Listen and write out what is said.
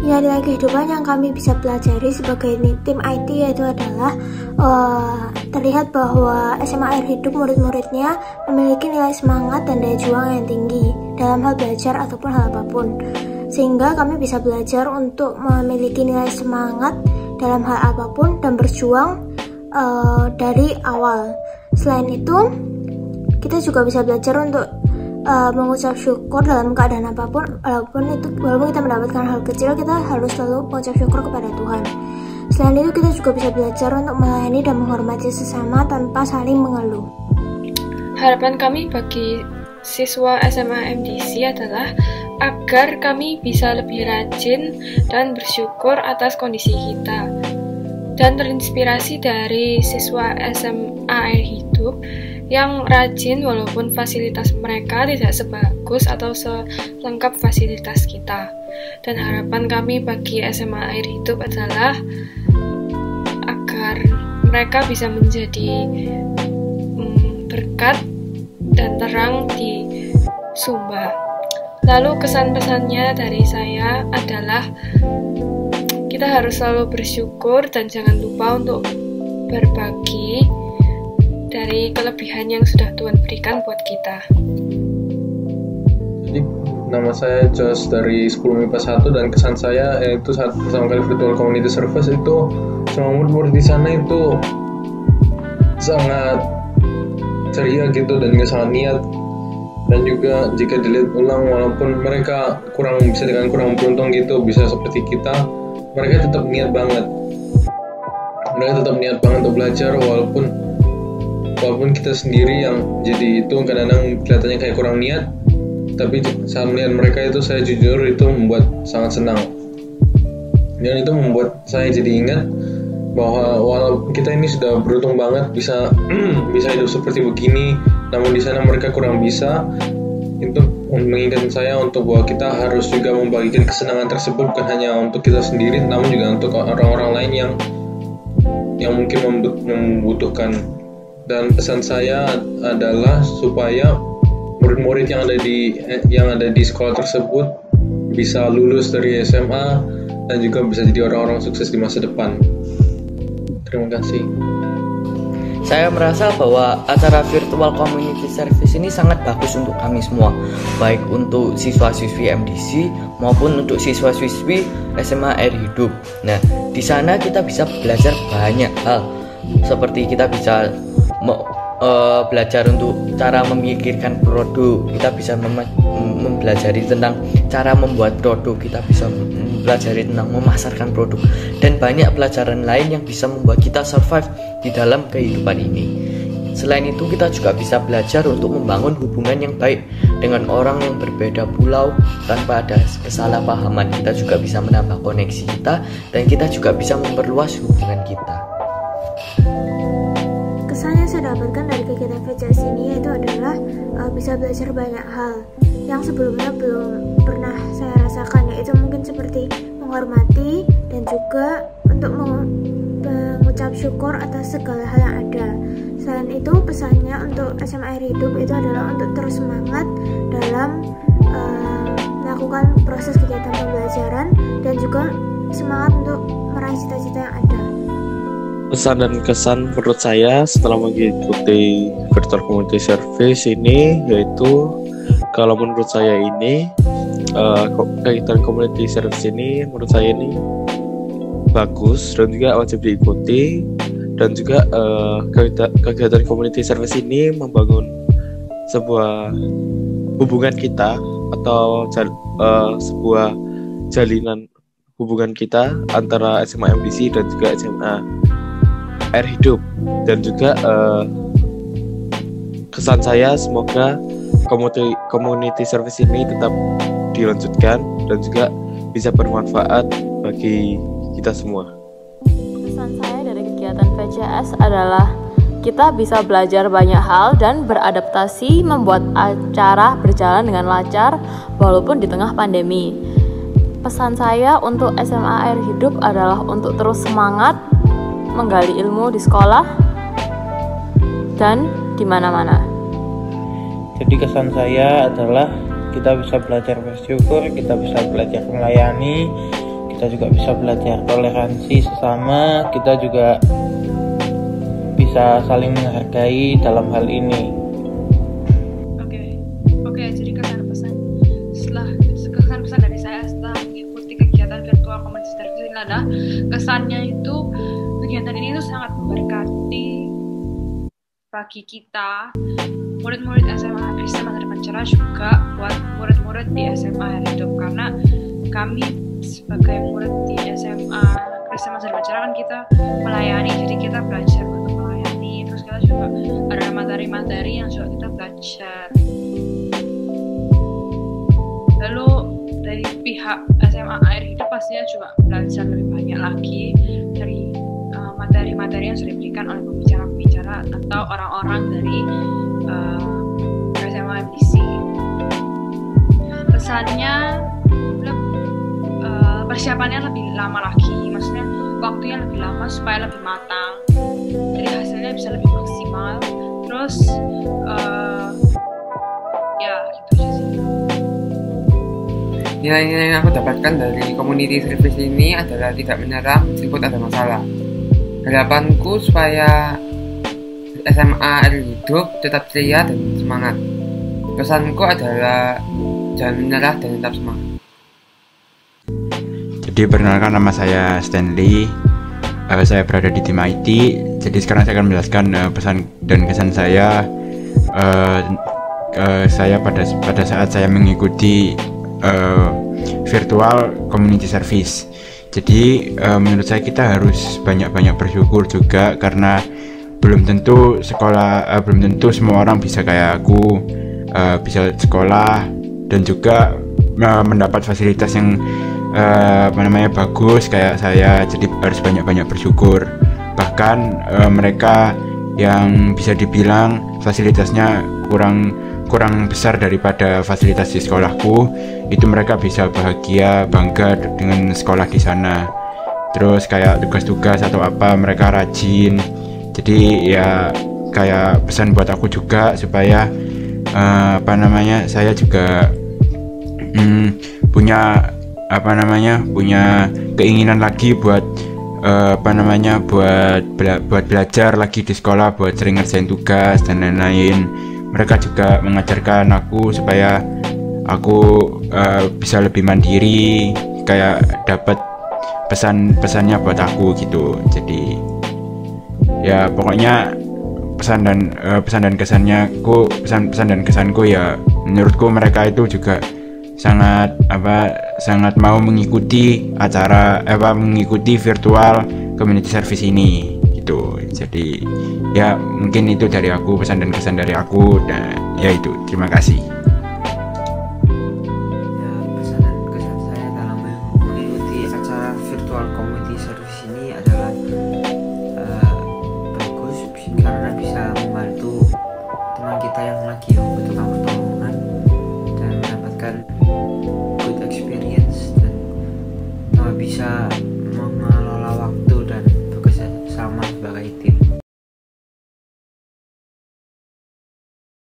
Nilai-nilai kehidupan yang kami bisa pelajari sebagai tim IT yaitu adalah terlihat bahwa SMA Air Hidup murid-muridnya memiliki nilai semangat dan daya juang yang tinggi dalam hal belajar ataupun hal apapun, sehingga kami bisa belajar untuk memiliki nilai semangat dalam hal apapun dan berjuang dari awal. Selain itu, kita juga bisa belajar untuk mengucap syukur dalam keadaan apapun, walaupun kita mendapatkan hal kecil, kita harus selalu mengucap syukur kepada Tuhan. Selain itu, kita juga bisa belajar untuk melayani dan menghormati sesama tanpa saling mengeluh. Harapan kami bagi siswa SMA MDC adalah agar kami bisa lebih rajin dan bersyukur atas kondisi kita, dan terinspirasi dari siswa SMA Air Hidup yang rajin walaupun fasilitas mereka tidak sebagus atau selengkap fasilitas kita. Dan harapan kami bagi SMA Air Hidup adalah agar mereka bisa menjadi berkat dan terang di Sumba. Lalu kesan-pesannya dari saya adalah kita harus selalu bersyukur dan jangan lupa untuk berbagi dari kelebihan yang sudah Tuhan berikan buat kita. Jadi nama saya Jos dari 10 MIPA 1, dan kesan saya yaitu saat pertama kali virtual community service itu semua murid-murid di sana itu sangat ceria gitu dan juga sangat niat. Dan juga jika dilihat ulang, walaupun mereka kurang beruntung gitu bisa seperti kita, mereka tetap niat banget. Mereka tetap niat banget untuk belajar walaupun kita sendiri yang jadi itu kadang-kadang kelihatannya kayak kurang niat, tapi saat melihat mereka itu saya jujur itu membuat sangat senang. Dan itu membuat saya jadi ingat bahwa walaupun kita ini sudah beruntung banget bisa hidup seperti begini, namun di sana mereka kurang bisa. Itu mengingatkan saya untuk bahwa kita harus juga membagikan kesenangan tersebut bukan hanya untuk kita sendiri, namun juga untuk orang-orang lain yang mungkin membutuhkan. Dan pesan saya adalah supaya murid-murid yang ada di sekolah tersebut bisa lulus dari SMA dan juga bisa jadi orang-orang sukses di masa depan. Terima kasih. Saya merasa bahwa acara virtual community service ini sangat bagus untuk kami semua, baik untuk siswa-siswi MDC maupun untuk siswa-siswi SMA Air Hidup. Nah, di sana kita bisa belajar banyak hal, seperti kita bisa belajar untuk cara memikirkan produk, kita bisa mempelajari tentang cara membuat produk, kita bisa mempelajari tentang memasarkan produk, dan banyak pelajaran lain yang bisa membuat kita survive di dalam kehidupan ini. Selain itu, kita juga bisa belajar untuk membangun hubungan yang baik dengan orang yang berbeda pulau tanpa ada kesalahpahaman. Kita juga bisa menambah koneksi kita, dan kita juga bisa memperluas hubungan kita. Kesan yang saya dapatkan dari kegiatan VCS ini yaitu adalah bisa belajar banyak hal yang sebelumnya belum pernah saya rasakan, yaitu mungkin seperti menghormati dan juga untuk mengucap syukur atas segala hal yang ada. Selain itu, pesannya untuk SMA Air Hidup itu adalah untuk terus semangat dalam melakukan proses kegiatan pembelajaran dan juga semangat untuk meraih cita-cita yang ada. Pesan dan kesan menurut saya setelah mengikuti virtual community service ini yaitu, kalau menurut saya ini kegiatan community service ini menurut saya ini bagus dan juga wajib diikuti, dan juga kegiatan community service ini membangun sebuah hubungan kita atau sebuah jalinan hubungan kita antara SMA MDC dan juga SMA Air Hidup. Dan juga kesan saya semoga community service ini tetap dilanjutkan dan juga bisa bermanfaat bagi kita semua. Pesan saya dari kegiatan VCS adalah kita bisa belajar banyak hal dan beradaptasi membuat acara berjalan dengan lancar walaupun di tengah pandemi. Pesan saya untuk SMA Air Hidup adalah untuk terus semangat menggali ilmu di sekolah dan di mana-mana. Jadi kesan saya adalah kita bisa belajar bersyukur, kita bisa belajar melayani, kita juga bisa belajar toleransi sesama, kita juga bisa saling menghargai dalam hal ini. Oke, jadi kesan-pesan dari saya setelah mengikuti kegiatan virtual community service ini adalah kesannya itu kegiatan ini itu sangat memberkati bagi kita murid-murid SMA Kristen Masa Depan Cerah, juga buat murid-murid di SMA Air Hidup, karena kami sebagai murid di SMA Kristen Masa Depan Cerah kan kita melayani, jadi kita belajar untuk melayani, terus kita juga ada materi-materi yang juga kita belajar. Lalu dari pihak SMA Air Hidup pastinya juga belajar lebih banyak lagi dari materi-materi yang sudah diberikan oleh pembicara-pembicara atau orang-orang dari SMA MDC. Pesannya persiapannya lebih lama lagi, maksudnya waktunya lebih lama supaya lebih matang, jadi hasilnya bisa lebih maksimal. Terus ya itu aja sih. Nilai-nilai yang aku dapatkan dari community service ini adalah tidak menyerah meskipun ada masalah. Harapanku supaya SMA Air Hidup tetap ceria dan semangat. Pesanku adalah jangan menyerah dan tetap semangat. Jadi perkenalkan, nama saya Stanley. Saya berada di tim IT. Jadi sekarang saya akan menjelaskan pesan dan kesan saya. Saya pada saat saya mengikuti virtual community service. Jadi menurut saya kita harus banyak-banyak bersyukur juga, karena belum tentu semua orang bisa kayak aku, bisa sekolah dan juga mendapat fasilitas yang bagus kayak saya. Jadi harus banyak-banyak bersyukur. Bahkan mereka yang bisa dibilang fasilitasnya kurang besar daripada fasilitas di sekolahku, itu mereka bisa bahagia, bangga dengan sekolah di sana. Terus kayak tugas-tugas atau apa mereka rajin. Jadi ya kayak pesan buat aku juga supaya saya juga punya keinginan lagi buat buat belajar lagi di sekolah, buat sering ngerjain tugas dan lain-lain. Mereka juga mengajarkan aku supaya aku bisa lebih mandiri, kayak dapat pesan-pesannya buat aku gitu. Jadi ya pokoknya pesan dan kesanku ya, menurutku mereka itu juga sangat mau mengikuti mengikuti virtual community service ini gitu. Jadi ya mungkin itu dari aku, pesan dan kesan dari aku, dan ya itu, terima kasih. Ya, pesan dan kesan saya dalam mengikuti acara virtual community service ini adalah bagus karena bisa membantu teman kita yang lagi membutuhkan pertolongan dan mendapatkan good experience, dan bisa